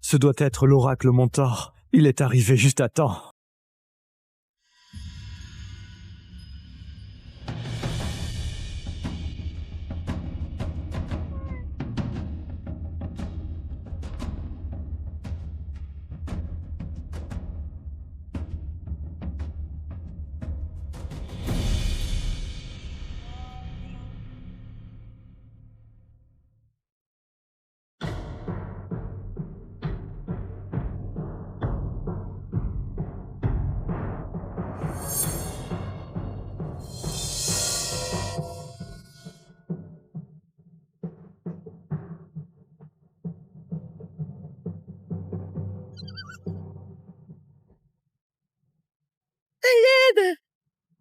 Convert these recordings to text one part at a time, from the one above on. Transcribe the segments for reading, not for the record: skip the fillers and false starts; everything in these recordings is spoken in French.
Ce doit être l'oracle Mentor. Il est arrivé juste à temps.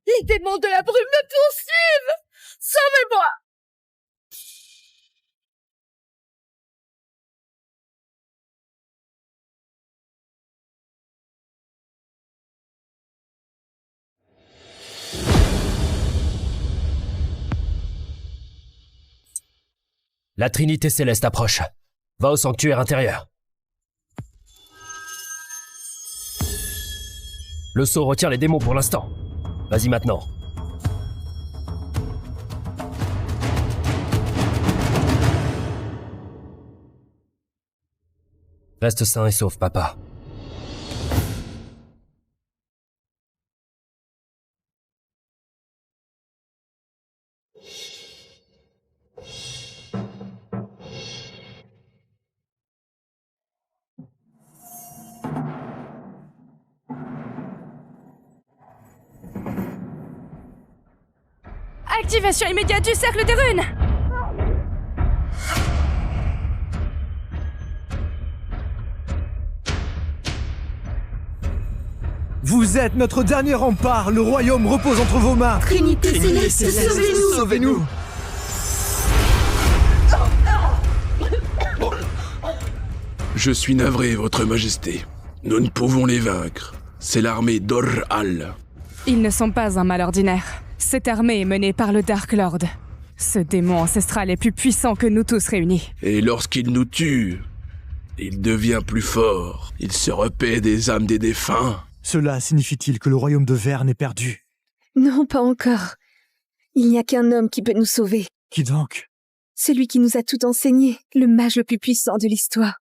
Les démons de la brume me poursuivent! Sauvez-moi! La Trinité Céleste approche. Va au sanctuaire intérieur. Le sceau retient les démons pour l'instant. Vas-y maintenant. Reste sain et sauf, papa. Activation immédiate du cercle des runes! Vous êtes notre dernier rempart. Le royaume repose entre vos mains. Trinité Céleste, sauvez-nous! Sauvez-nous! Je suis navré, votre majesté. Nous ne pouvons les vaincre. C'est l'armée d'Or-Al. Ils ne sont pas un mal ordinaire. Cette armée est menée par le Dark Lord. Ce démon ancestral est plus puissant que nous tous réunis. Et lorsqu'il nous tue, il devient plus fort. Il se repaît des âmes des défunts. Cela signifie-t-il que le royaume de Verne est perdu? Non, pas encore. Il n'y a qu'un homme qui peut nous sauver. Qui donc? Celui qui nous a tout enseigné, le mage le plus puissant de l'histoire.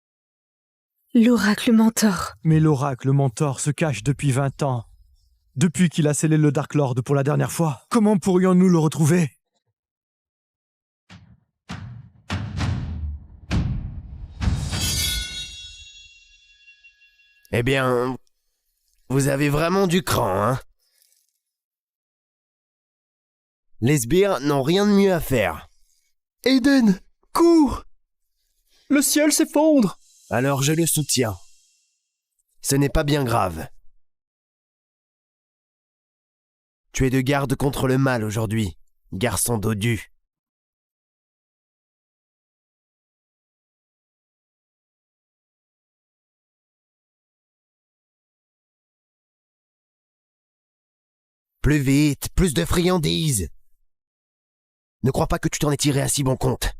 L'oracle Mentor. Mais l'oracle Mentor se cache depuis 20 ans. Depuis qu'il a scellé le Dark Lord pour la dernière fois. Comment pourrions-nous le retrouver? Eh bien, vous avez vraiment du cran, hein? Les sbires n'ont rien de mieux à faire. Eden, cours! Le ciel s'effondre! Alors je le soutiens. Ce n'est pas bien grave. Tu es de garde contre le mal aujourd'hui, garçon dodu. Plus vite, plus de friandises. Ne crois pas que tu t'en es tiré à si bon compte.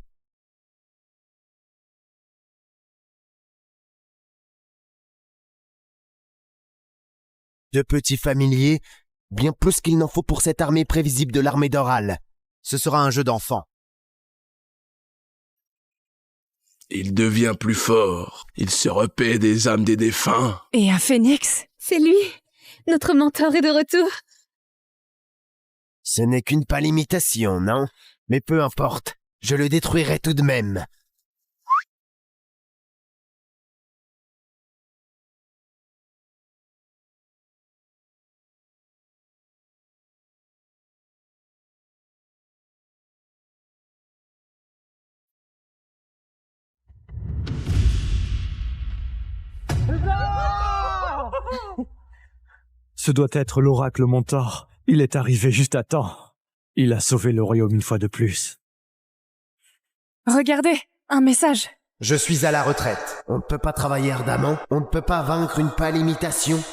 De petits familiers, bien plus qu'il n'en faut pour cette armée prévisible de l'armée d'Or-Al. Ce sera un jeu d'enfant. Il devient plus fort. Il se repaît des âmes des défunts. Et un phénix? C'est lui! Notre mentor est de retour! Ce n'est qu'une pâle imitation, non? Mais peu importe, je le détruirai tout de même. Ce doit être l'oracle Mentor. Il est arrivé juste à temps. Il a sauvé le royaume une fois de plus. Regardez, un message. Je suis à la retraite. On ne peut pas travailler ardemment. On ne peut pas vaincre une pâle imitation.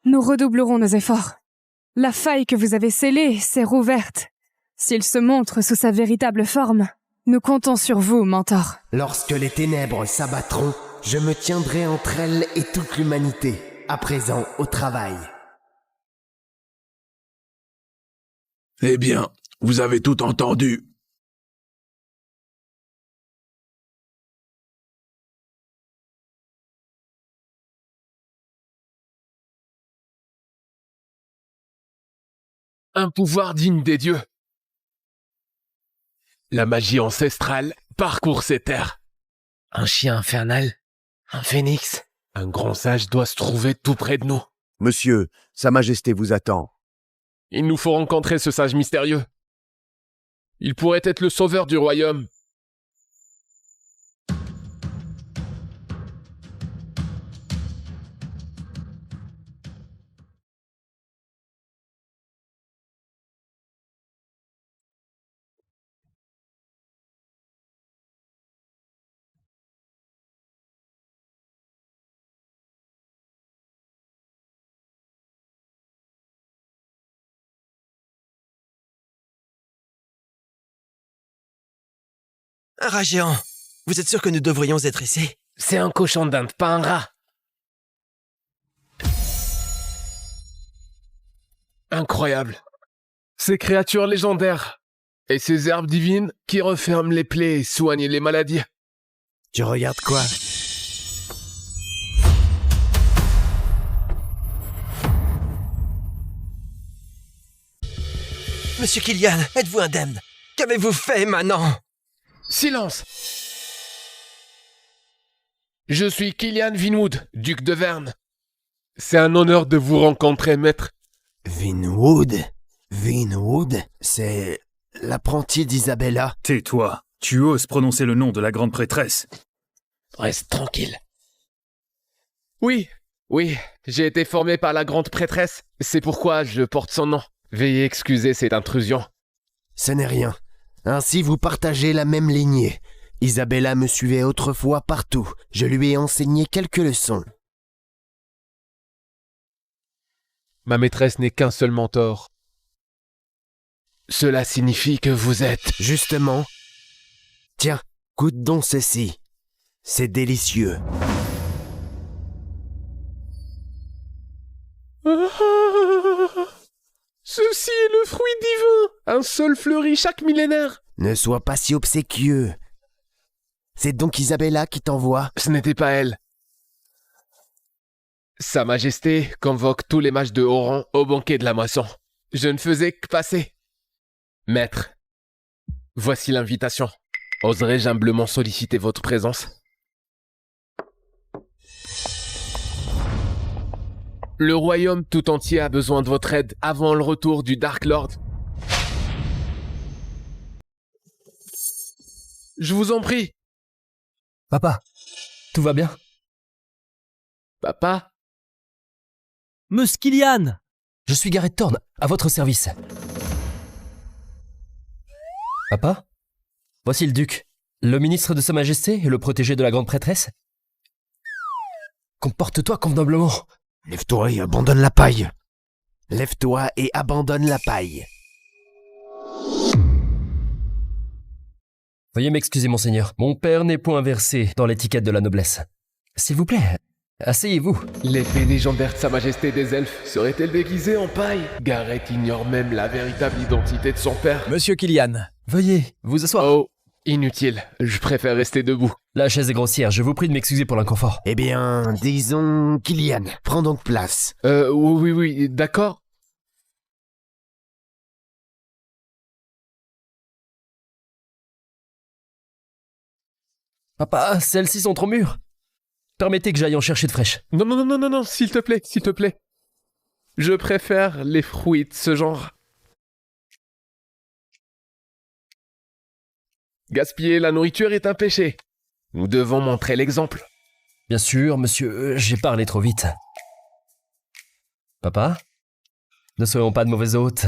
Nous redoublerons nos efforts. La faille que vous avez scellée s'est rouverte. S'il se montre sous sa véritable forme, Nous comptons sur vous, mentor. Lorsque les ténèbres s'abattront, je me tiendrai entre elles et toute l'humanité. À présent, au travail. Eh bien, vous avez tout entendu. Un pouvoir digne des dieux. La magie ancestrale parcourt ces terres. Un chien infernal? Un phénix? Un grand sage doit se trouver tout près de nous. Monsieur, Sa Majesté vous attend. Il nous faut rencontrer ce sage mystérieux. Il pourrait être le sauveur du royaume. Un rat géant. Vous êtes sûr que nous devrions être ici? C'est un cochon d'Inde, pas un rat. Incroyable. Ces créatures légendaires. Et ces herbes divines qui referment les plaies et soignent les maladies. Tu regardes quoi? Monsieur Killian, êtes-vous indemne? Qu'avez-vous fait maintenant? Silence! Je suis Killian Vinwood, duc de Verne. C'est un honneur de vous rencontrer, maître. Vinwood? Vinwood? C'est l'apprenti d'Isabella. Tais-toi. Tu oses prononcer le nom de la grande prêtresse. Reste tranquille. Oui, j'ai été formé par la grande prêtresse. C'est pourquoi je porte son nom. Veuillez excuser cette intrusion. Ce n'est rien. Ainsi vous partagez la même lignée. Isabella me suivait autrefois partout. Je lui ai enseigné quelques leçons. Ma maîtresse n'est qu'un seul mentor. Cela signifie que vous êtes... Justement. Tiens, goûte donc ceci. C'est délicieux. Ceci est le fruit divin. Un seul fleuri chaque millénaire. Ne sois pas si obséquieux. C'est donc Isabella qui t'envoie? Ce n'était pas elle. Sa Majesté convoque tous les mages de haut rang au banquet de la moisson. Je ne faisais que passer. Maître, voici l'invitation. Oserais-je humblement solliciter votre présence? Le royaume tout entier a besoin de votre aide avant le retour du Dark Lord. Je vous en prie. Papa, tout va bien? Papa? Monsieur Killian! Je suis Gareth Thorne, à votre service. Papa? Voici le duc, le ministre de Sa Majesté et le protégé de la grande prêtresse. Comporte-toi convenablement. Lève-toi et abandonne la paille. Lève-toi et abandonne la paille. Veuillez m'excuser, monseigneur. Mon père n'est point versé dans l'étiquette de la noblesse. S'il vous plaît, asseyez-vous. L'épée légendaire de Sa Majesté des Elfes serait-elle déguisée en paille? Gareth ignore même la véritable identité de son père. Monsieur Killian. Veuillez vous asseoir. Oh, inutile. Je préfère rester debout. La chaise est grossière, je vous prie de m'excuser pour l'inconfort. Eh bien, disons Killian. Prends donc place. Oui, d'accord. Papa, celles-ci sont trop mûres. Permettez que j'aille en chercher de fraîches. Non, s'il te plaît. Je préfère les fruits de ce genre. Gaspiller la nourriture est un péché. Nous devons montrer l'exemple. Bien sûr, monsieur, j'ai parlé trop vite. Papa, ne soyons pas de mauvais hôtes.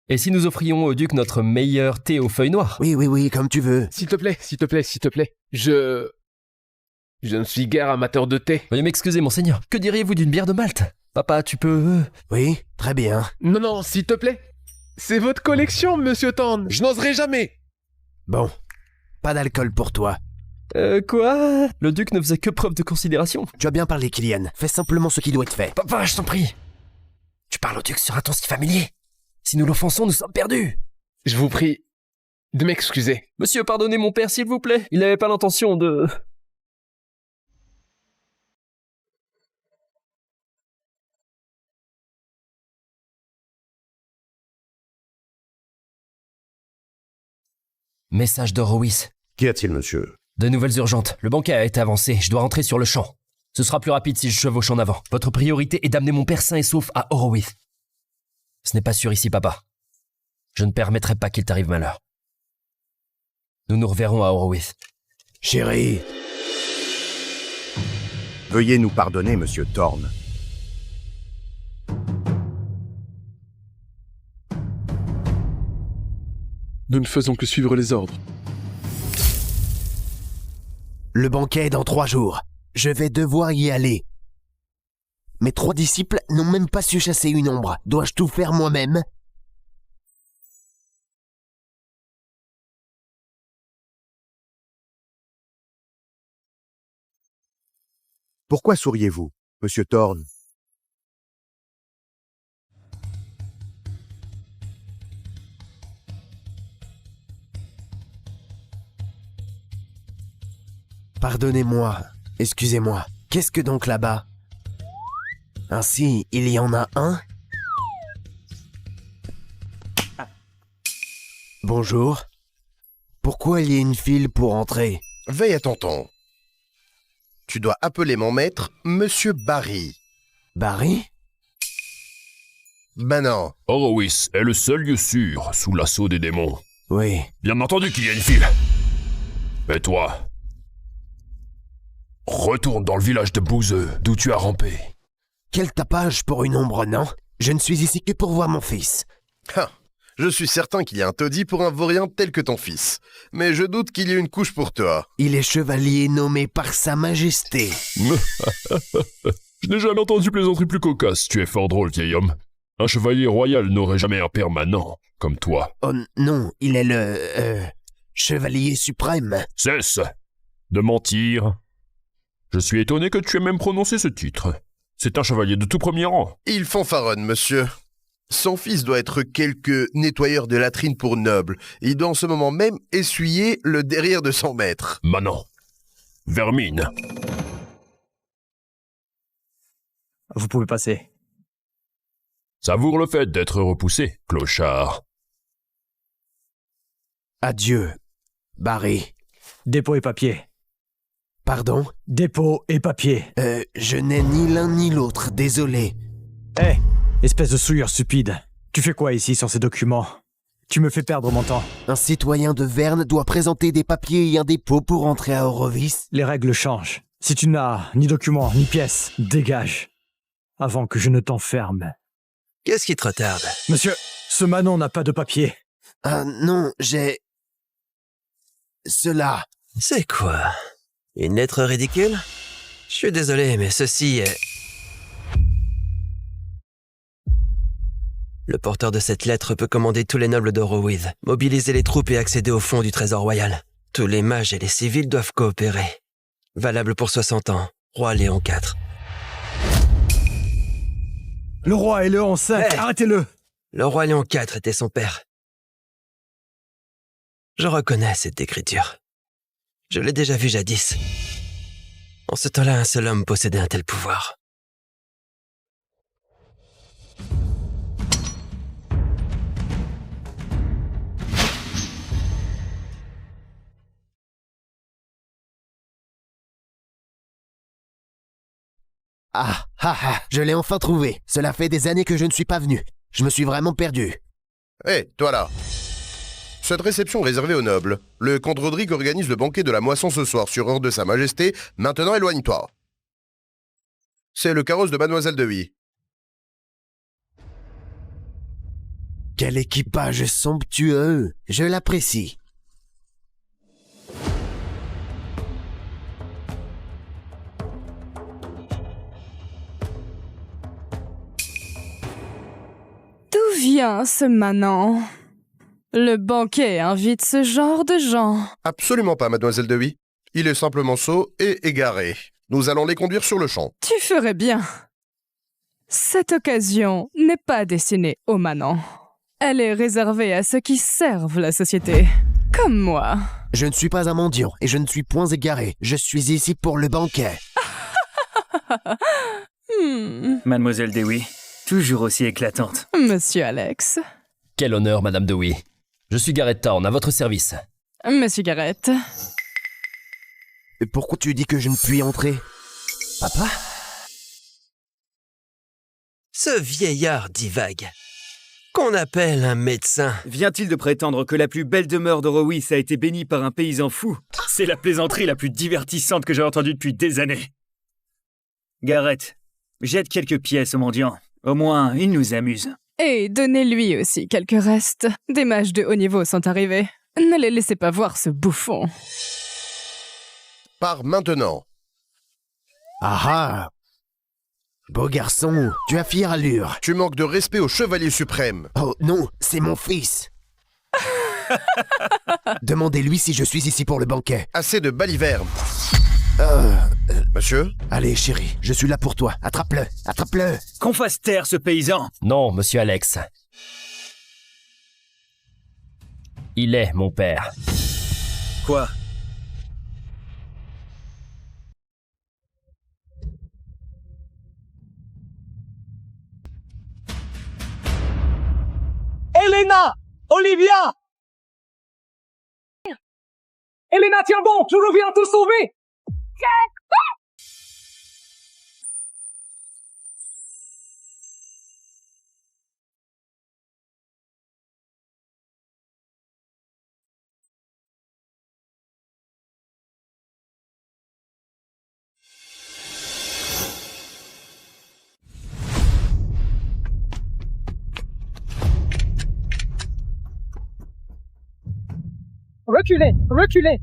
Et si nous offrions au duc notre meilleur thé aux feuilles noires? Oui, comme tu veux. S'il te plaît. Je ne suis guère amateur de thé. Veuillez m'excuser, monseigneur. Que diriez-vous d'une bière de Malte? Papa, tu peux... Oui, très bien. Non, s'il te plaît. C'est votre collection, monsieur Thorne. Je n'oserai jamais. Bon, Pas d'alcool pour toi. Quoi? Le duc ne faisait que preuve de considération. Tu as bien parlé, Kylian. Fais simplement ce qui doit être fait. Papa, je t'en prie. Tu parles au duc sur un ton si familier. Si nous l'offensons, nous sommes perdus. Je vous prie de m'excuser. Monsieur, pardonnez mon père, s'il vous plaît. Il n'avait pas l'intention de... Message d'Horowitz. Qu'y a-t-il, monsieur? De nouvelles urgentes. Le banquet a été avancé. Je dois rentrer sur le champ. Ce sera plus rapide si je chevauche en avant. Votre priorité est d'amener mon père sain et sauf à Horowitz. Ce n'est pas sûr ici, papa. Je ne permettrai pas qu'il t'arrive malheur. Nous nous reverrons à Horowitz. Chérie. Veuillez nous pardonner, monsieur Thorne. Nous ne faisons que suivre les ordres. Le banquet est dans 3 jours. Je vais devoir y aller. Mes 3 disciples n'ont même pas su chasser une ombre. Dois-je tout faire moi-même? Pourquoi souriez-vous, monsieur Thorne? Pardonnez-moi, excusez-moi. Qu'est-ce que donc là-bas? Ainsi, il y en a un? Bonjour. Pourquoi il y a une file pour entrer? Veille à ton ton. Tu dois appeler mon maître Monsieur Barry. Barry? Ben non. Horowitz est le seul lieu sûr sous l'assaut des démons. Oui. Bien entendu qu'il y a une file. Et toi? Retourne dans le village de Bouzeux, d'où tu as rampé. Quel tapage pour une ombre, non? Je ne suis ici que pour voir mon fils. Ah, je suis certain qu'il y a un taudis pour un vaurien tel que ton fils. Mais je doute qu'il y ait une couche pour toi. Il est chevalier nommé par sa majesté. Je n'ai jamais entendu plaisanterie plus cocasse. Tu es fort drôle, vieil homme. Un chevalier royal n'aurait jamais un permanent, comme toi. Oh non, il est le... chevalier suprême. Cesse de mentir. Je suis étonné que tu aies même prononcé ce titre. C'est un chevalier de tout premier rang. Il fanfaronne, monsieur. Son fils doit être quelque nettoyeur de latrines pour noble. Il doit en ce moment même essuyer le derrière de son maître. Manon. Vermine. Vous pouvez passer. Savoure le fait d'être repoussé, clochard. Adieu, Barry. Dépôt et papier. Pardon? Dépôt et papier. Je n'ai ni l'un ni l'autre, désolé. Hé, espèce de souillure stupide. Tu fais quoi ici sur ces documents? Tu me fais perdre mon temps. Un citoyen de Verne doit présenter des papiers et un dépôt pour entrer à Horowitz. Les règles changent. Si tu n'as ni documents, ni pièces, dégage. Avant que je ne t'enferme. Qu'est-ce qui te retarde? Monsieur, ce Manon n'a pas de papier. Ah non, j'ai... Cela. C'est quoi? Une lettre ridicule? Je suis désolé, mais ceci est... Le porteur de cette lettre peut commander tous les nobles d'Horowitz, mobiliser les troupes et accéder au fond du trésor royal. Tous les mages et les civils doivent coopérer. Valable pour 60 ans. Roi Léon IV. Le roi est Léon V, hey, arrêtez-le! Le roi Léon IV était son père. Je reconnais cette écriture. Je l'ai déjà vue jadis. En ce temps-là, un seul homme possédait un tel pouvoir. Ah, je l'ai enfin trouvé. Cela fait des années que je ne suis pas venu. Je me suis vraiment perdu. Hé, toi là. Cette réception réservée aux nobles. Le comte Rodrigue organise le banquet de la moisson ce soir sur ordre de sa majesté. Maintenant, éloigne-toi. C'est le carrosse de mademoiselle de Huy. Quel équipage somptueux. Je l'apprécie. D'où vient ce manant? Le banquet invite ce genre de gens. Absolument pas, mademoiselle Dewey. Il est simplement sot et égaré. Nous allons les conduire sur le champ. Tu ferais bien. Cette occasion n'est pas destinée aux manants. Elle est réservée à ceux qui servent la société. Comme moi. Je ne suis pas un mendiant et je ne suis point égaré. Je suis ici pour le banquet. Mademoiselle Dewey, toujours aussi éclatante. Monsieur Alex. Quel honneur, Madame Dewey. Je suis Garrett Thorne, à votre service. Monsieur Garrett. Et pourquoi tu dis que je ne puis entrer? Papa? Ce vieillard divague. Qu'on appelle un médecin. Vient-il de prétendre que la plus belle demeure d'Horowitz a été bénie par un paysan fou? C'est la plaisanterie la plus divertissante que j'ai entendue depuis des années. Garrett, jette quelques pièces au mendiant. Au moins, il nous amuse. Et donnez-lui aussi quelques restes. Des mages de haut niveau sont arrivés. Ne les laissez pas voir ce bouffon. Pars maintenant. Ah ah! Beau garçon, tu as fière allure. Tu manques de respect au chevalier suprême. Oh non, c'est mon fils. Demandez-lui si je suis ici pour le banquet. Assez de balivernes. Monsieur? Allez, chérie, je suis là pour toi. Attrape-le, attrape-le. Qu'on fasse taire ce paysan. Non, monsieur Alex. Il est mon père. Quoi? Elena! Olivia! Elena, tiens bon, je reviens te sauver! Reculez, reculez!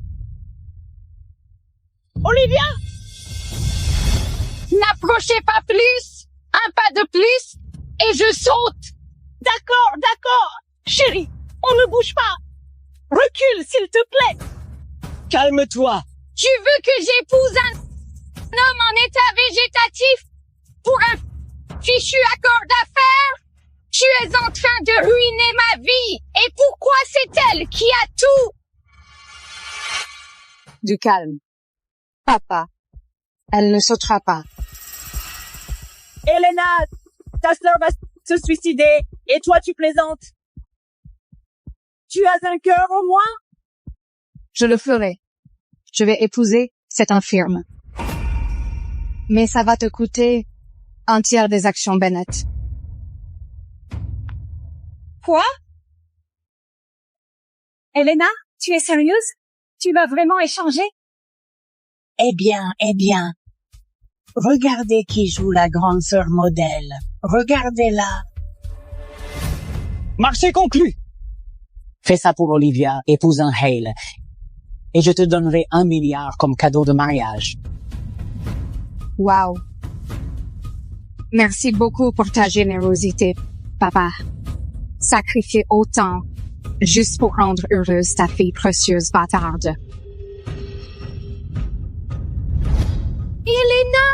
Olivia! N'approchez pas plus! Un pas de plus, et je saute! D'accord, d'accord! Chérie, on ne bouge pas! Recule, s'il te plaît! Calme-toi! Tu veux que j'épouse un homme en état végétatif pour un fichu accord d'affaires? Tu es en train de ruiner ma vie! Et pourquoi c'est elle qui a tout? Du calme. Papa, elle ne sautera pas. Elena, ta sœur va se suicider, et toi tu plaisantes. Tu as un cœur au moins? Je le ferai. Je vais épouser cette infirme. Mais ça va te coûter un tiers des actions Bennett. Quoi? Elena, tu es sérieuse? Tu vas vraiment échanger? Eh bien. Regardez qui joue la grande sœur modèle. Regardez-la. Marché conclu. Fais ça pour Olivia, épouse un Hale. Et je te donnerai 1 milliard comme cadeau de mariage. Wow. Merci beaucoup pour ta générosité, papa. Sacrifier autant, juste pour rendre heureuse ta fille précieuse bâtarde. Elena,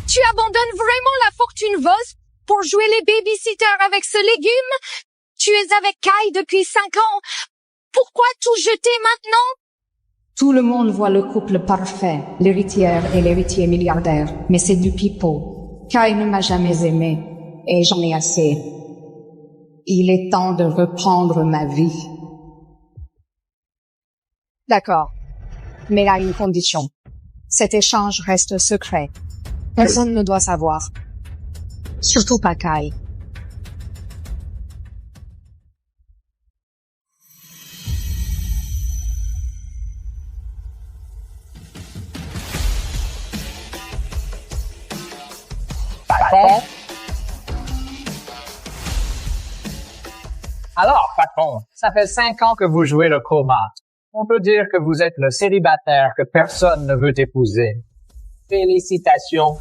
tu abandonnes vraiment la fortune Vos pour jouer les babysitters avec ce légume? Tu es avec Kai depuis 5 ans. Pourquoi tout jeter maintenant? Tout le monde voit le couple parfait, l'héritière et l'héritier milliardaire, mais c'est du pipeau. Kai ne m'a jamais aimé, et j'en ai assez. Il est temps de reprendre ma vie. D'accord. Mais à une condition. Cet échange reste secret. Personne ne doit savoir. Surtout pas Kai. Patron? Alors, patron, ça fait 5 ans que vous jouez le coma. On peut dire que vous êtes le célibataire que personne ne veut épouser. Félicitations.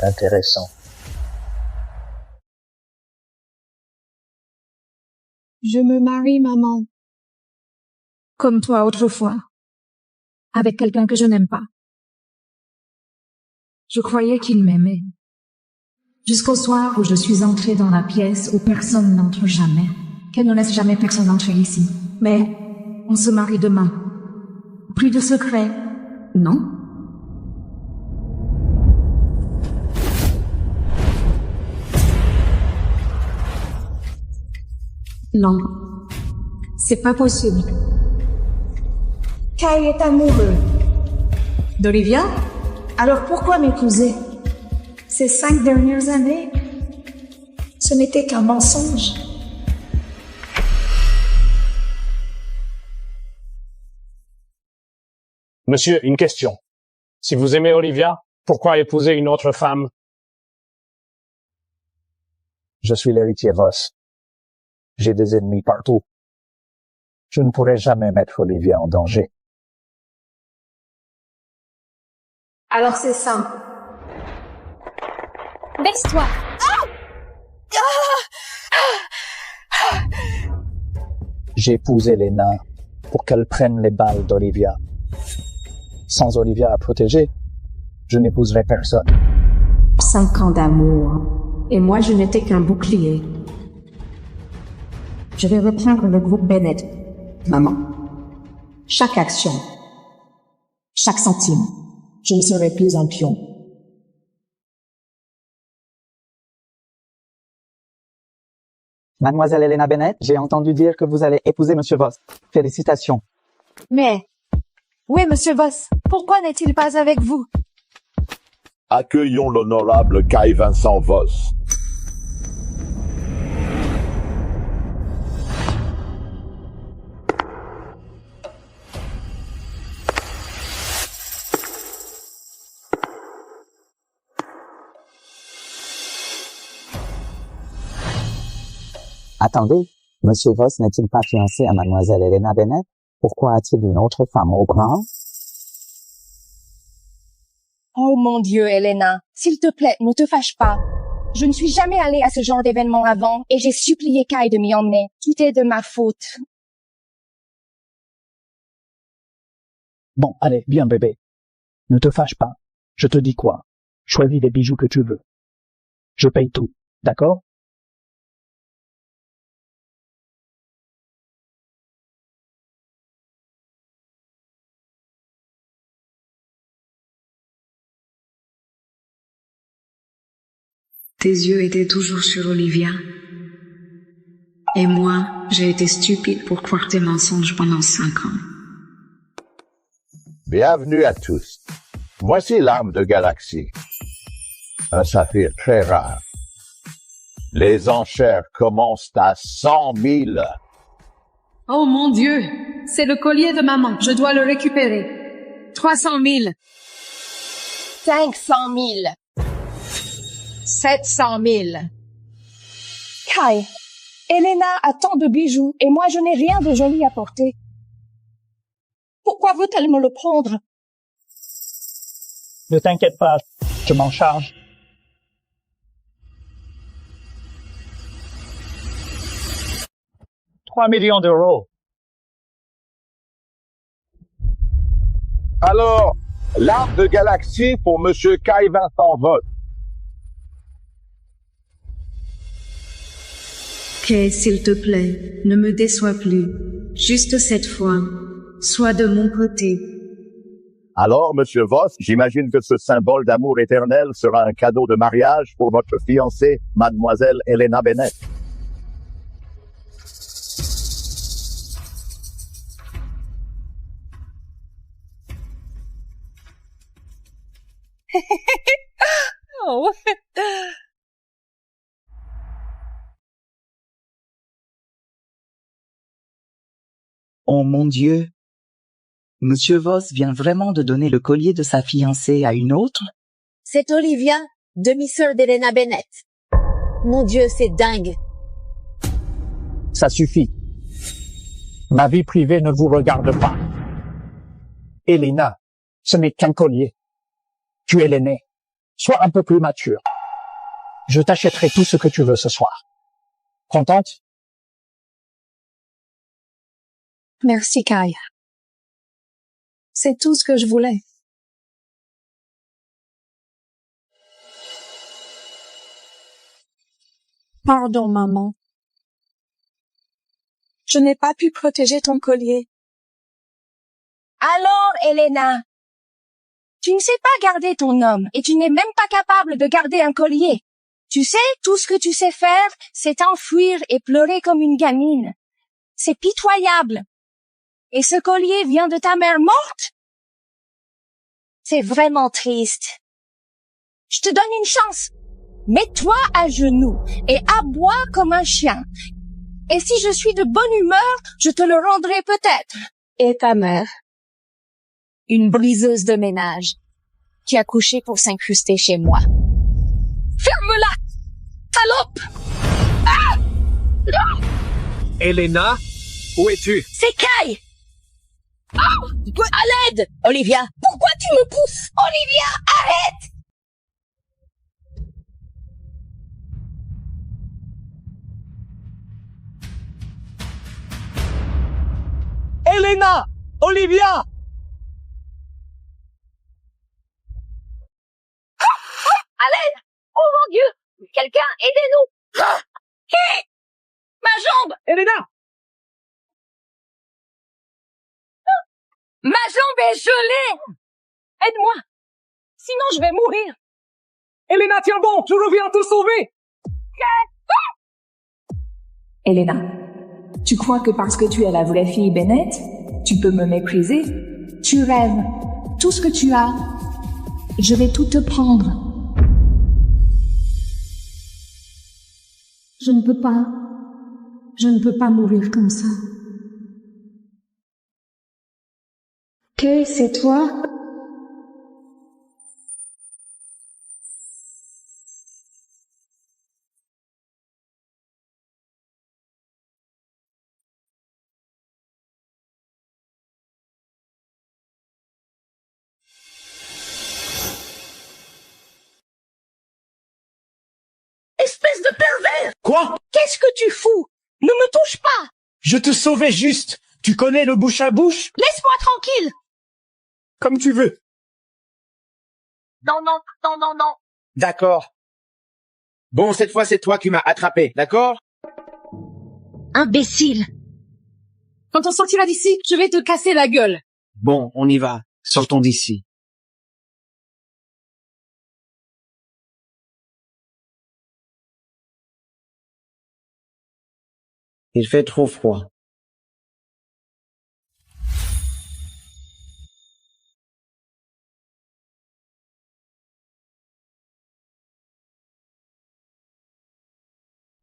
Intéressant. Je me marie, maman. Comme toi autrefois. Avec quelqu'un que je n'aime pas. Je croyais qu'il m'aimait. Jusqu'au soir où je suis entrée dans la pièce où personne n'entre jamais. Qu'elle ne laisse jamais personne entrer ici. Mais, on se marie demain. Plus de secrets, non? Non. C'est pas possible. Kai est amoureux. D'Olivia? Alors pourquoi m'épouser? Ces 5 dernières années, ce n'était qu'un mensonge. Monsieur, une question. Si vous aimez Olivia, pourquoi épouser une autre femme? Je suis l'héritier Voss. J'ai des ennemis partout. Je ne pourrai jamais mettre Olivia en danger. Alors c'est simple. Baisse-toi. J'ai épousé Lena pour qu'elle prenne les balles d'Olivia. Sans Olivia à protéger, je n'épouserai personne. 5 ans d'amour. Et moi, je n'étais qu'un bouclier. Je vais reprendre le groupe Bennett. Maman. Chaque action. Chaque centime. Je ne serai plus un pion. Mademoiselle Elena Bennett, j'ai entendu dire que vous allez épouser Monsieur Voss. Félicitations. Mais, où est Monsieur Voss? Pourquoi n'est-il pas avec vous? Accueillons l'honorable Kai Vincent Voss. Attendez, Monsieur Voss n'est-il pas fiancé à Mademoiselle Elena Bennett? Pourquoi a-t-il une autre femme au grand? Oh mon Dieu, Elena, s'il te plaît, ne te fâche pas. Je ne suis jamais allée à ce genre d'événement avant et j'ai supplié Kai de m'y emmener. Tout est de ma faute. Bon, allez, viens bébé. Ne te fâche pas. Je te dis quoi? Choisis les bijoux que tu veux. Je paye tout, d'accord? Tes yeux étaient toujours sur Olivia. Et moi, j'ai été stupide pour croire tes mensonges pendant 5 ans. Bienvenue à tous. Voici l'arme de Galaxie. Un saphir très rare. Les enchères commencent à 100 000. Oh mon Dieu, c'est le collier de maman. Je dois le récupérer. 300 000. 500 000. 700 000. Kai, Elena a tant de bijoux et moi je n'ai rien de joli à porter. Pourquoi veut-elle me le prendre? Ne t'inquiète pas, je m'en charge. « 3 millions d'euros. » Alors, l'arme de Galaxie pour Monsieur Kai Vincent Voss. Kay, s'il te plaît, ne me déçois plus. Juste cette fois, sois de mon côté. Alors, Monsieur Voss, j'imagine que ce symbole d'amour éternel sera un cadeau de mariage pour votre fiancée, Mademoiselle Elena Bennett. Oh. Oh mon Dieu! Monsieur Voss vient vraiment de donner le collier de sa fiancée à une autre? C'est Olivia, demi-sœur d'Elena Bennett. Mon Dieu, c'est dingue. Ça suffit. Ma vie privée ne vous regarde pas. Elena, ce n'est qu'un collier. Tu es l'aînée. Sois un peu plus mature. Je t'achèterai tout ce que tu veux ce soir. Contente? Merci, Kai. C'est tout ce que je voulais. Pardon, maman. Je n'ai pas pu protéger ton collier. Alors, Elena, tu ne sais pas garder ton homme et tu n'es même pas capable de garder un collier. Tu sais, tout ce que tu sais faire, c'est t'enfuir et pleurer comme une gamine. C'est pitoyable. Et ce collier vient de ta mère morte? C'est vraiment triste. Je te donne une chance. Mets-toi à genoux et aboie comme un chien. Et si je suis de bonne humeur, je te le rendrai peut-être. Et ta mère? Une briseuse de ménage qui a couché pour s'incruster chez moi. Ferme-la, salope! Ah! Non! Elena, où es-tu? C'est Kai! Oh! À l'aide! Olivia! Pourquoi tu me pousses? Olivia, arrête! Elena! Olivia! À l'aide! Oh mon Dieu! Quelqu'un, aidez-nous! Qui? Ma jambe! Elena! Ma jambe est gelée! Aide-moi! Sinon je vais mourir! Elena, tiens bon! Je reviens te sauver! Elena, tu crois que parce que tu es la vraie fille Bennett, tu peux me mépriser? Tu rêves. Tout ce que tu as, je vais tout te prendre. Je ne peux pas mourir comme ça. Que c'est toi? Espèce de pervers! Quoi? Qu'est-ce que tu fous? Ne me touche pas! Je te sauvais juste! Tu connais le bouche à bouche? Laisse-moi tranquille! Comme tu veux. Non, non, non, non, non! D'accord. Bon, cette fois c'est toi qui m'as attrapé, d'accord? Imbécile! Quand on sortira d'ici, je vais te casser la gueule! Bon, on y va. Sortons d'ici. Il fait trop froid.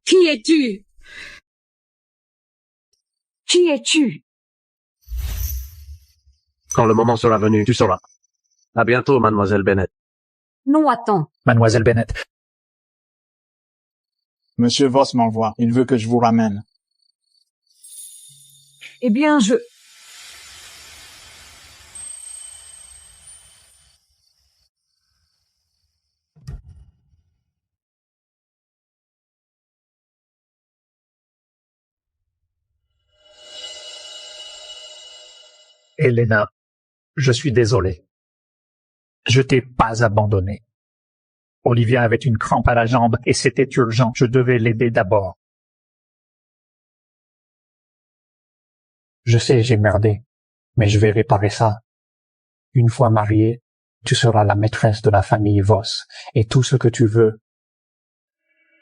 Qui es-tu? Qui es-tu? Quand le moment sera venu, tu sauras. À bientôt, mademoiselle Bennett. Non, attends. Mademoiselle Bennett. Monsieur Voss m'envoie. Il veut que je vous ramène. Eh bien, Elena, je suis désolé. Je t'ai pas abandonné. Olivia avait une crampe à la jambe et c'était urgent. Je devais l'aider d'abord. Je sais, j'ai merdé, mais je vais réparer ça. Une fois mariée, tu seras la maîtresse de la famille Voss et tout ce que tu veux,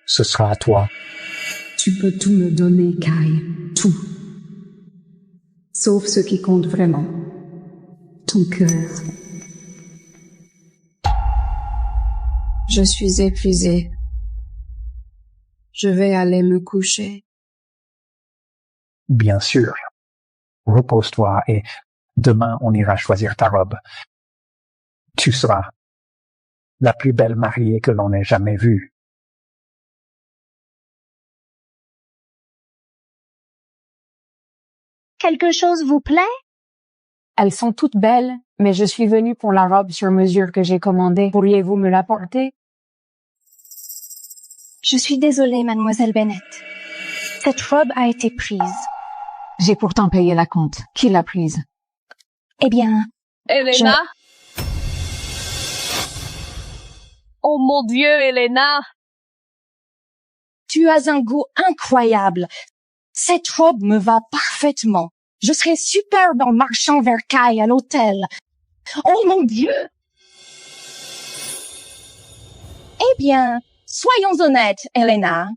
ce sera à toi. Tu peux tout me donner, Kai. Tout. Sauf ce qui compte vraiment. Ton cœur. Je suis épuisée. Je vais aller me coucher. Bien sûr. Repose-toi et demain on ira choisir ta robe. Tu seras la plus belle mariée que l'on ait jamais vue. quelque chose vous plaît? Elles sont toutes belles, Mais je suis venue pour la robe sur mesure que j'ai commandée. Pourriez-vous me l'apporter? Je suis désolée, mademoiselle Bennett. Cette robe a été prise. J'ai pourtant payé la compte. Qui l'a prise? Eh bien... Elena? Oh mon Dieu, Elena! Tu as un goût incroyable. Cette robe me va parfaitement. Je serais superbe en marchant vers Kai à l'hôtel. Oh mon Dieu! Eh bien, soyons honnêtes, Elena.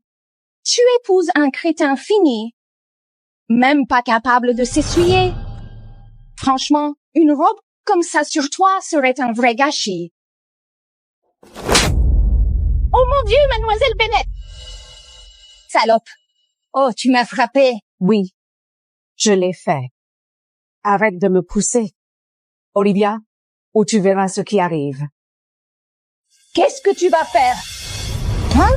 Tu épouses un crétin fini, même pas capable de s'essuyer. Franchement, une robe comme ça sur toi serait un vrai gâchis. Oh mon Dieu, mademoiselle Bennett! Salope! Oh, tu m'as frappé. Oui, je l'ai fait. Arrête de me pousser, Olivia, ou tu verras ce qui arrive. Qu'est-ce que tu vas faire? Hein?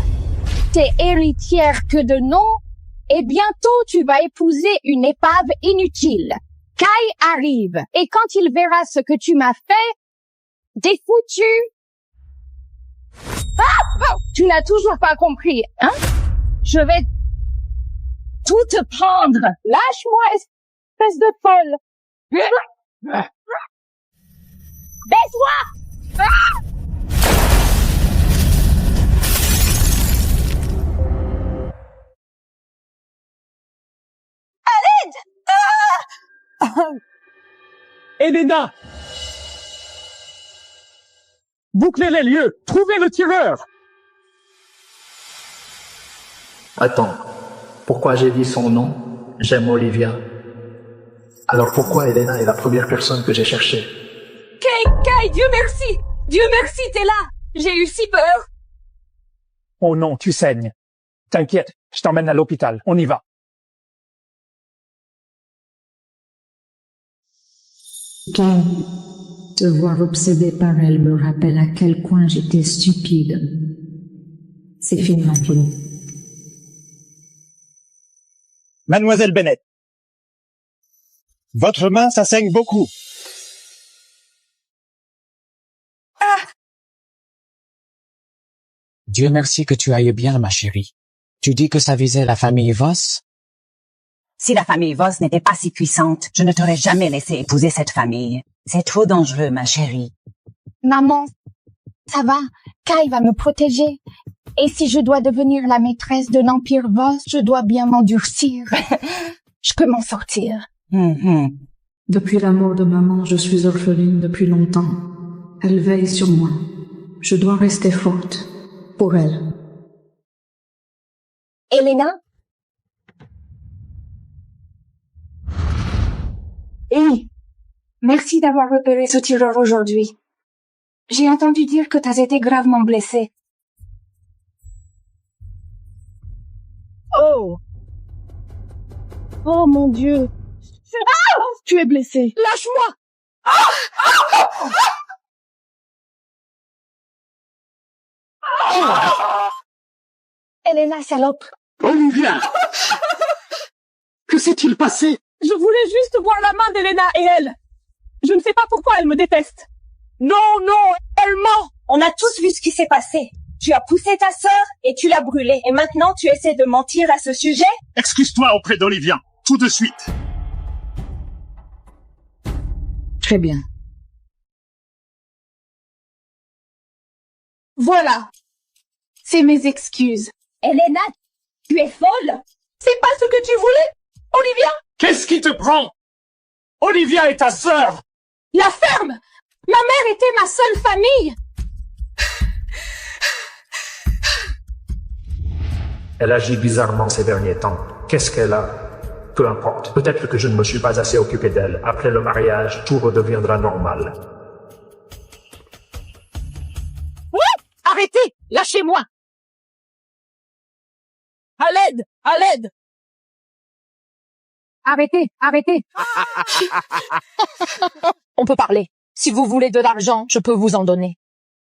T'es héritière que de nom, et bientôt tu vas épouser une épave inutile. Kai arrive, et quand il verra ce que tu m'as fait, t'es foutu. Ah! Tu n'as toujours pas compris, hein? Je vais tout te prendre. Lâche-moi, espèce de folle. Baisse-moi! Ah! À l'aide! Ah! Elena! Bouclez les lieux! Trouvez le tireur! Attends, pourquoi j'ai dit son nom? J'aime Olivia. Alors pourquoi Elena est la première personne que j'ai cherchée? Kai, Dieu merci! Dieu merci, t'es là! J'ai eu si peur! Oh non, tu saignes. T'inquiète, je t'emmène à l'hôpital. On y va. Kai, te voir obsédé par elle me rappelle à quel point j'étais stupide. C'est fini entre nous. Mademoiselle Bennett, votre main, ça saigne beaucoup. Dieu merci que tu ailles bien, ma chérie. Tu dis que ça visait la famille Voss? Si la famille Voss n'était pas si puissante, je ne t'aurais jamais laissé épouser cette famille. C'est trop dangereux, ma chérie. Maman, ça va, Kai va me protéger. Et si je dois devenir la maîtresse de l'Empire Voss, je dois bien m'endurcir. Je peux m'en sortir. Depuis la mort de maman, je suis orpheline depuis longtemps. Elle veille sur moi. Je dois rester forte. Pour elle. Elena? Oui. Merci d'avoir repéré ce tireur aujourd'hui. J'ai entendu dire que t'as été gravement blessée. Oh! Oh mon Dieu! Ah! Tu es blessée. Lâche-moi! Elena, salope! Olivia! Que s'est-il passé? Je voulais juste voir la main d'Elena et elle. Je ne sais pas pourquoi elle me déteste. Non, elle ment! On a tous vu ce qui s'est passé. Tu as poussé ta sœur et tu l'as brûlée. Et maintenant, tu essaies de mentir à ce sujet? Excuse-toi auprès d'Olivia, tout de suite. Très bien. Voilà. C'est mes excuses. Elena, tu es folle? C'est pas ce que tu voulais, Olivia? Qu'est-ce qui te prend? Olivia est ta sœur! La ferme! Ma mère était ma seule famille! Elle agit bizarrement ces derniers temps. Qu'est-ce qu'elle a? Peu importe. Peut-être que je ne me suis pas assez occupé d'elle. Après le mariage, tout redeviendra normal. Arrêtez! Lâchez-moi! À l'aide! À l'aide! Arrêtez! On peut parler. Si vous voulez de l'argent, je peux vous en donner.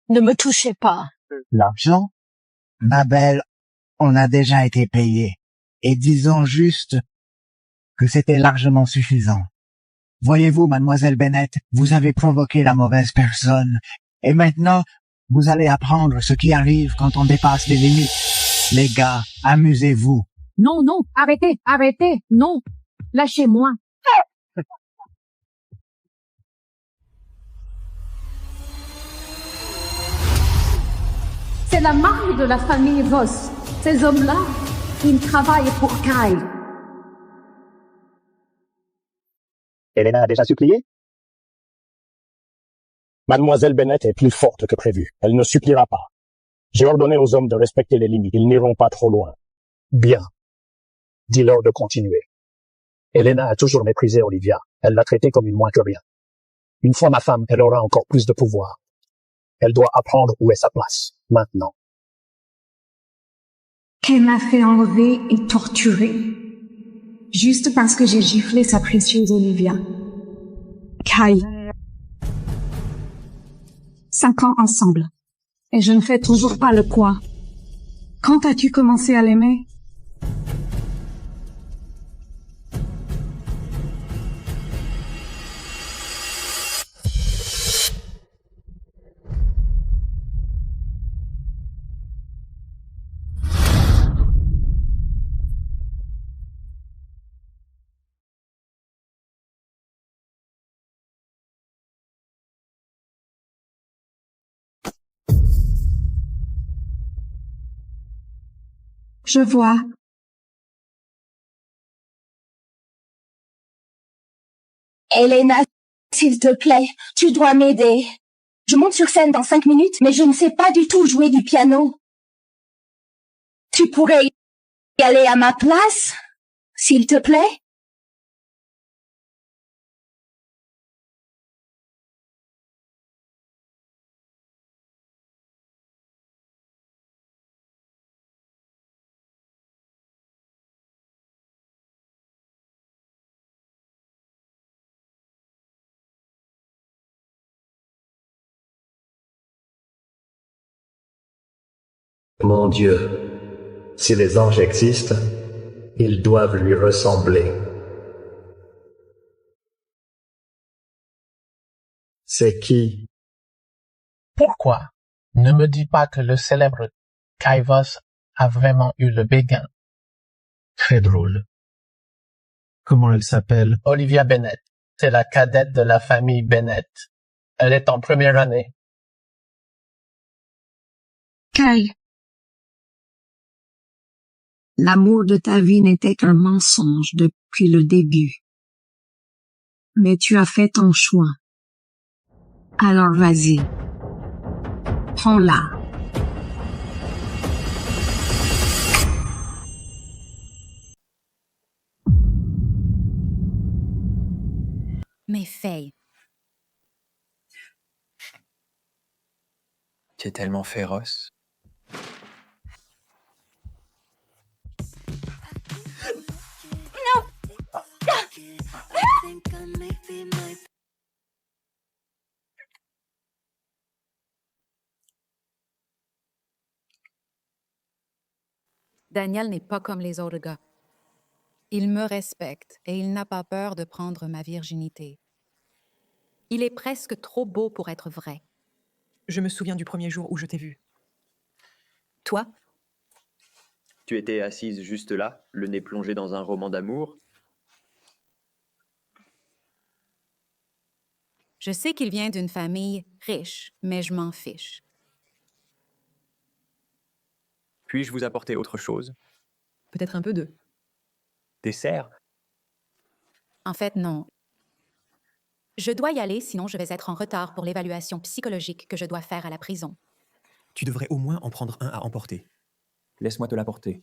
Ne me touchez pas. L'argent? Ma belle, on a déjà été payé. Et disons juste que c'était largement suffisant. Voyez-vous, mademoiselle Bennett, vous avez provoqué la mauvaise personne. Et maintenant, vous allez apprendre ce qui arrive quand on dépasse les limites. Les gars, amusez-vous. Non, non, arrêtez, arrêtez, non. Lâchez-moi. C'est la marque de la famille Voss. Ces hommes-là, ils travaillent pour Kyle. Elena a déjà supplié? Mademoiselle Bennett est plus forte que prévu. Elle ne suppliera pas. J'ai ordonné aux hommes de respecter les limites. Ils n'iront pas trop loin. Bien. Dis-leur de continuer. Elena a toujours méprisé Olivia. Elle l'a traitée comme une moins que rien. Une fois ma femme, elle aura encore plus de pouvoir. Elle doit apprendre où est sa place, maintenant. Qu'elle m'a fait enlever et torturer. Juste parce que j'ai giflé sa précieuse Olivia. Kyle. 5 ans ensemble. Et je ne fais toujours pas le poids. Quand as-tu commencé à l'aimer? Je vois. Elena, s'il te plaît, tu dois m'aider. Je monte sur scène dans 5 minutes, mais je ne sais pas du tout jouer du piano. Tu pourrais y aller à ma place, s'il te plaît? Mon Dieu, si les anges existent, ils doivent lui ressembler. C'est qui? Pourquoi ne me dis pas que le célèbre Kyle Voss a vraiment eu le béguin? Très drôle. Comment elle s'appelle? Olivia Bennett. C'est la cadette de la famille Bennett. Elle est en première année. Kyle. L'amour de ta vie n'était qu'un mensonge depuis le début. Mais tu as fait ton choix. Alors vas-y. Prends-la. Mais Faye. Tu es tellement féroce. Daniel n'est pas comme les autres gars. Il me respecte et il n'a pas peur de prendre ma virginité. Il est presque trop beau pour être vrai. Je me souviens du premier jour où je t'ai vu. Toi? Tu étais assise juste là, le nez plongé dans un roman d'amour. Je sais qu'il vient d'une famille riche, mais je m'en fiche. Puis-je vous apporter autre chose? Peut-être un peu d'eux. Dessert? En fait, non. Je dois y aller, sinon je vais être en retard pour l'évaluation psychologique que je dois faire à la prison. Tu devrais au moins en prendre un à emporter. Laisse-moi te l'apporter.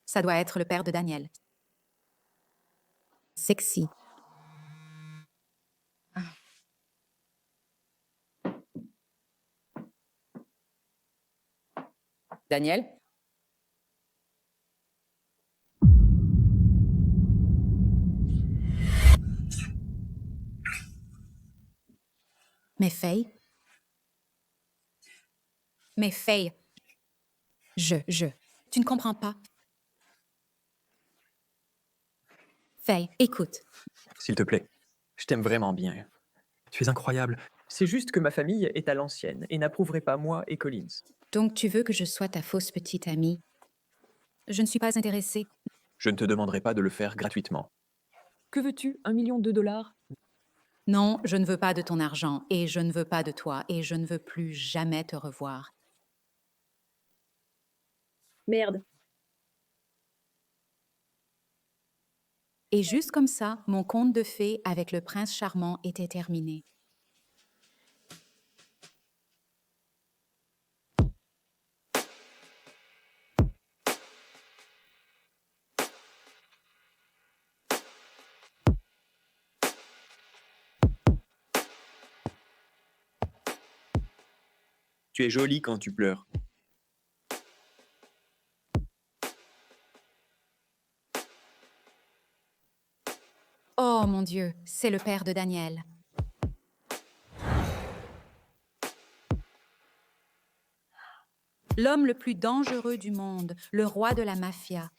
Ça doit être le père de Daniel. Sexy. Daniel? Mais Faye? Mais Faye, tu ne comprends pas. Faye, écoute. S'il te plaît, je t'aime vraiment bien. Tu es incroyable. C'est juste que ma famille est à l'ancienne et n'approuverait pas moi et Collins. Donc tu veux que je sois ta fausse petite amie? Je ne suis pas intéressée. Je ne te demanderai pas de le faire gratuitement. Que veux-tu? 1 million de dollars? Non, je ne veux pas de ton argent, et je ne veux pas de toi, et je ne veux plus jamais te revoir. Merde. Et juste comme ça, mon conte de fées avec le prince charmant était terminé. Tu es jolie quand tu pleures. Oh mon Dieu, c'est le père de Daniel. L'homme le plus dangereux du monde, le roi de la mafia.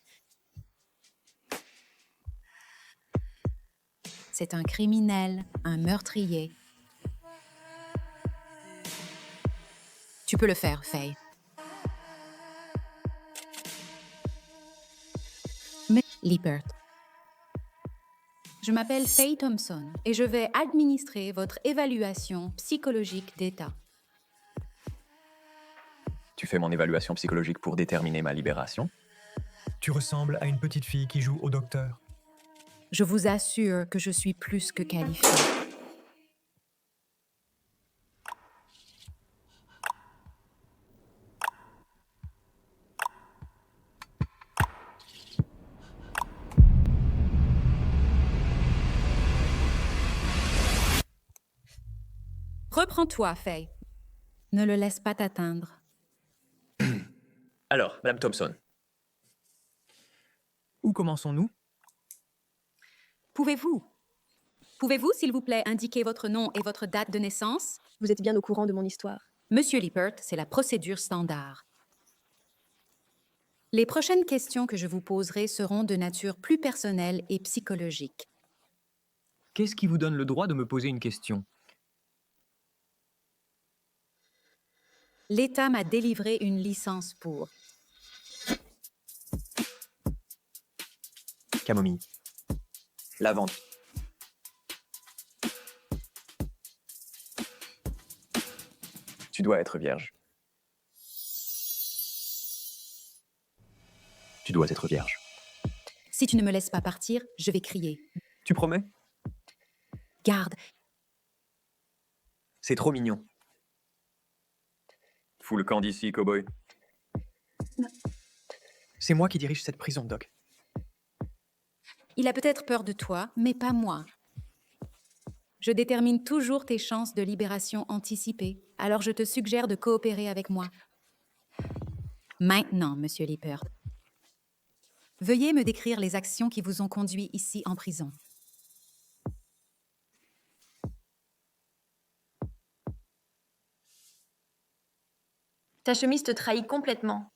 C'est un criminel, un meurtrier. Tu peux le faire, Faye. Mais, Lippert. Je m'appelle Faye Thompson et je vais administrer votre évaluation psychologique d'état. Tu fais mon évaluation psychologique pour déterminer ma libération? Tu ressembles à une petite fille qui joue au docteur. Je vous assure que je suis plus que qualifiée. Reprends-toi, Faye. Ne le laisse pas t'atteindre. Alors, Madame Thompson. Où commençons-nous? Pouvez-vous, s'il vous plaît, indiquer votre nom et votre date de naissance? Vous êtes bien au courant de mon histoire. Monsieur Lippert, c'est la procédure standard. Les prochaines questions que je vous poserai seront de nature plus personnelle et psychologique. Qu'est-ce qui vous donne le droit de me poser une question? L'État m'a délivré une licence pour... Camomille. Lavande. Tu dois être vierge. Tu dois être vierge. Si tu ne me laisses pas partir, je vais crier. Tu promets? Garde. C'est trop mignon. Fous le camp d'ici, cowboy. C'est moi qui dirige cette prison, Doc. Il a peut-être peur de toi, mais pas moi. Je détermine toujours tes chances de libération anticipée, alors je te suggère de coopérer avec moi. Maintenant, Monsieur Lippert, veuillez me décrire les actions qui vous ont conduit ici en prison. Ta chemise te trahit complètement.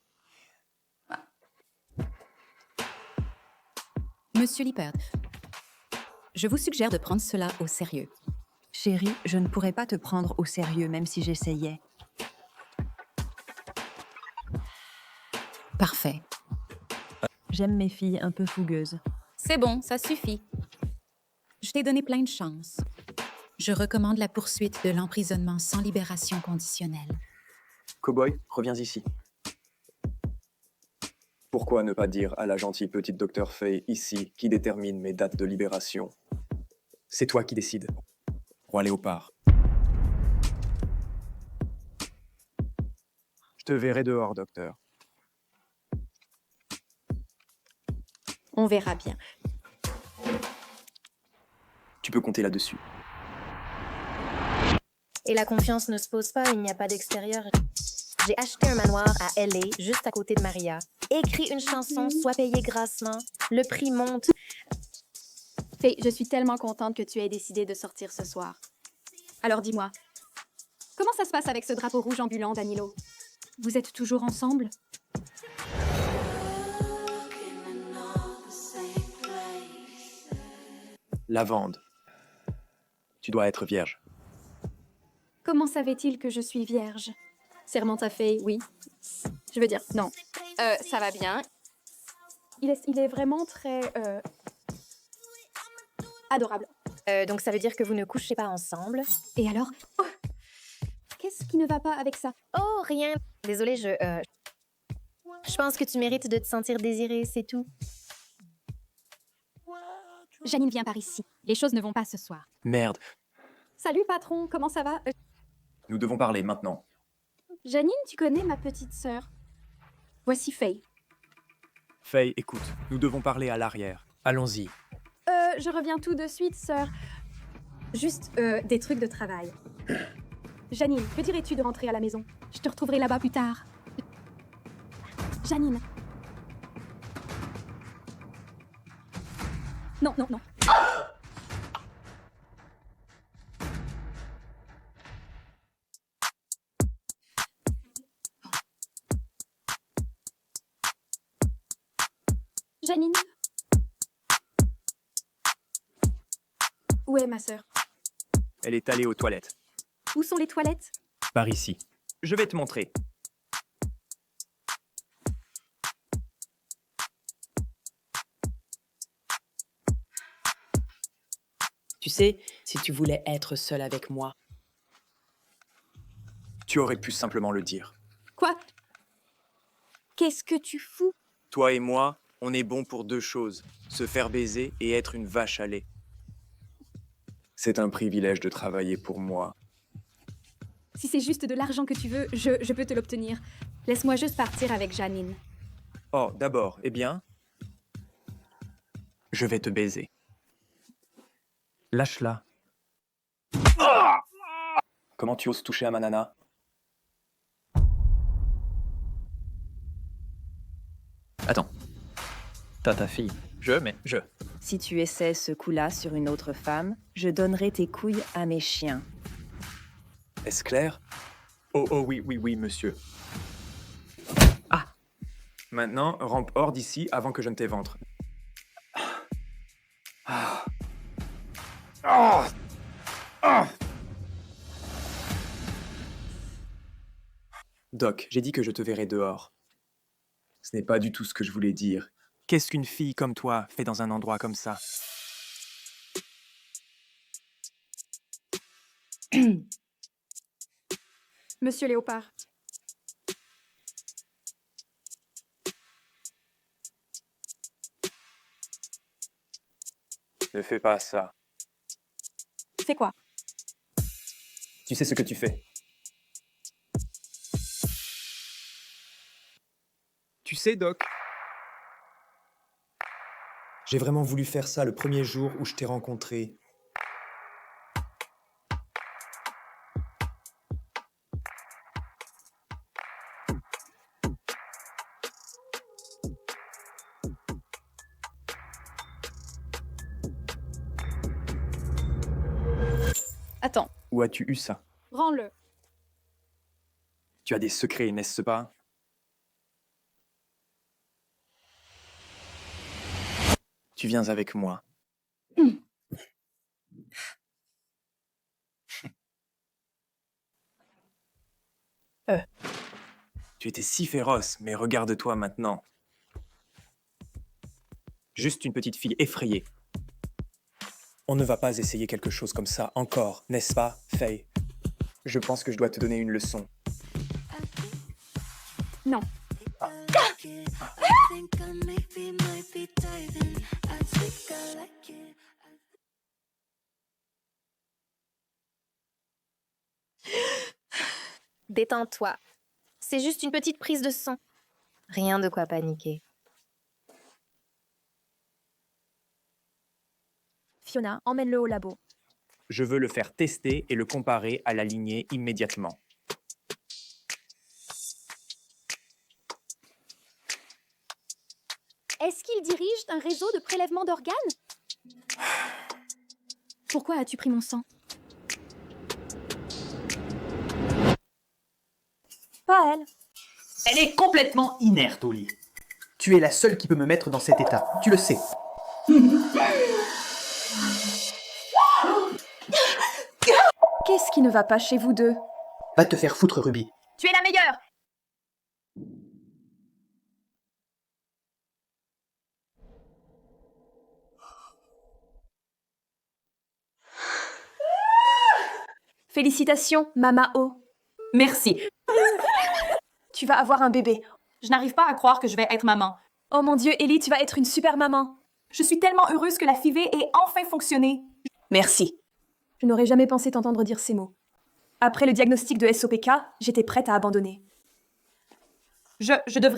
Monsieur Lippert, je vous suggère de prendre cela au sérieux. Chérie, je ne pourrais pas te prendre au sérieux même si j'essayais. Parfait. J'aime mes filles un peu fougueuses. C'est bon, ça suffit. Je t'ai donné plein de chance. Je recommande la poursuite de l'emprisonnement sans libération conditionnelle. Cowboy, reviens ici. Pourquoi ne pas dire à la gentille petite docteur Faye ici qui détermine mes dates de libération? C'est toi qui décides. Roi Léopard. Je te verrai dehors, docteur. On verra bien. Tu peux compter là-dessus. Et la confiance ne se pose pas, il n'y a pas d'extérieur. J'ai acheté un manoir à LA, juste à côté de Maria. Écrit une chanson, sois payé grassement. Le prix monte. Faye, je suis tellement contente que tu aies décidé de sortir ce soir. Alors dis-moi, comment ça se passe avec ce drapeau rouge ambulant, Danilo? Vous êtes toujours ensemble? Lavande. Tu dois être vierge. Comment savait-il que je suis vierge? Sermenta Faye, oui. Je veux dire, non. Ça va bien. Il est vraiment très... adorable. Donc ça veut dire que vous ne couchez pas ensemble? Et alors? Oh, qu'est-ce qui ne va pas avec ça? Oh, rien. Désolée, je pense que tu mérites de te sentir désirée, c'est tout. Janine, viens par ici. Les choses ne vont pas ce soir. Merde. Salut, patron. Comment ça va? Nous devons parler maintenant. Janine, tu connais ma petite sœur? Voici Faye. Faye, écoute, nous devons parler à l'arrière. Allons-y. Je reviens tout de suite, sœur. Juste des trucs de travail. Janine, que dirais-tu de rentrer à la maison? Je te retrouverai là-bas plus tard. Janine. Non, non, non. Janine. Où est ma sœur? Elle est allée aux toilettes. Où sont les toilettes? Par ici. Je vais te montrer. Tu sais, si tu voulais être seule avec moi... Tu aurais pu simplement le dire. Quoi? Qu'est-ce que tu fous? Toi et moi, on est bons pour deux choses. Se faire baiser et être une vache à lait. C'est un privilège de travailler pour moi. Si c'est juste de l'argent que tu veux, je peux te l'obtenir. Laisse-moi juste partir avec Janine. Oh, d'abord, eh bien... Je vais te baiser. Lâche-la. Comment tu oses toucher à ma nana? Attends. T'as ta fille. Je. Si tu essaies ce coup-là sur une autre femme, je donnerai tes couilles à mes chiens. Est-ce clair? Oh, oui, monsieur. Ah! Maintenant, rampe hors d'ici avant que je ne t'éventre. Ah. Ah. Ah. Doc, j'ai dit que je te verrai dehors. Ce n'est pas du tout ce que je voulais dire. Qu'est-ce qu'une fille comme toi fait dans un endroit comme ça? Monsieur Léopard. Ne fais pas ça. Fais quoi? Tu sais ce que tu fais. Tu sais, Doc, j'ai vraiment voulu faire ça le premier jour où je t'ai rencontré. Attends, Où as-tu eu ça? rends-le. Tu as des secrets, n'est-ce pas? Tu viens avec moi. Tu étais si féroce, mais regarde-toi maintenant. Juste une petite fille effrayée. On ne va pas essayer quelque chose comme ça encore, n'est-ce pas, Faye? Je pense que je dois te donner une leçon. Non. Détends-toi. C'est juste une petite prise de sang. Rien de quoi paniquer. Fiona, emmène-le au labo. Je veux le faire tester et le comparer à la lignée immédiatement. Est-ce qu'il dirige un réseau de prélèvement d'organes? Pourquoi as-tu pris mon sang? Pas elle. Elle est complètement inerte au lit. Tu es la seule qui peut me mettre dans cet état, tu le sais. Qu'est-ce qui ne va pas chez vous deux? Va te faire foutre, Ruby. Tu es la meilleure! Félicitations, Mama O. Merci. Tu vas avoir un bébé. Je n'arrive pas à croire que je vais être maman. Oh mon Dieu, Ellie, tu vas être une super maman. Je suis tellement heureuse que la FIV ait enfin fonctionné. Merci. Je n'aurais jamais pensé t'entendre dire ces mots. Après le diagnostic de SOPK, j'étais prête à abandonner. Je devrais